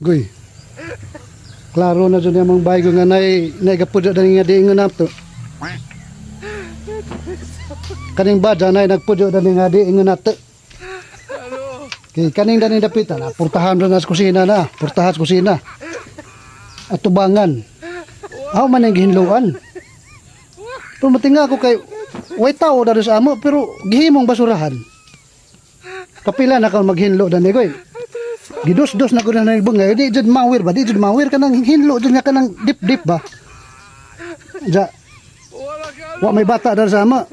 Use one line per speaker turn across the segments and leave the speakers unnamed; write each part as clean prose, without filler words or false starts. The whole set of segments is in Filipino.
Goy. Klaro na dyan yung mga bago nga naigapudyo na nga di nga nato. Kaning badya na nagpudyo na nga di nga nato. Kay kaning dani dapitan, purtahan na sa kusina na, purtahan sa kusina. At tubangan. Aw man ang gihinluan. Pero matinga ako kay way tao na sa amo pero gihimong basurahan. Kapila na ka maghinlo dani goy. Gidos-dos na ko na nagbungay, di jud mawir ba? Di jud mawir ka nang hinlo jud nga ka nang dip-dip ba? Ja. Wa may bata dar sama.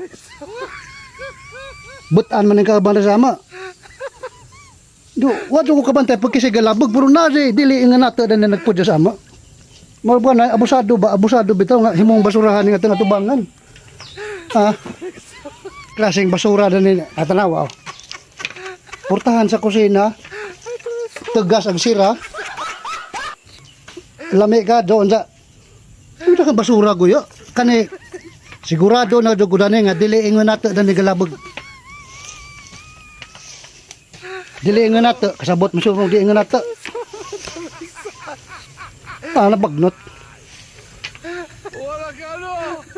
Butan man ang kabang sama. Do, wa jud ko kabantay pag kasi galabog pero na dili nga nato na nagpudyo sama. Mo ba na abusado ba? Abusado bitaw nga himong basurahan nga tubangan. Ha? Klaseng basura din atanaw. Portahan sa kusina. Tegas ang sira. Lami ka doon sa ito ka basura guyo. Kani sigurado na dugudane nga dili ingon nato dani galabog. Dili ingon nato kasabot mo sumong di ingon nato. Nabagnot.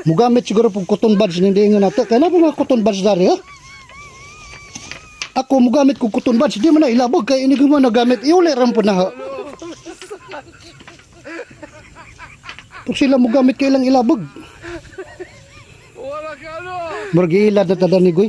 Mugamit siguro pong cotton buds hindi ingon nato. Kaya na po mga cotton buds dari ha? Ako mugamit kong cotton buds, di man na ilabog kaya ini ko man nagamit, iuli ram po na ha. Pag sila mugamit kailang ilabog. Margi ilad na tada ni Goy.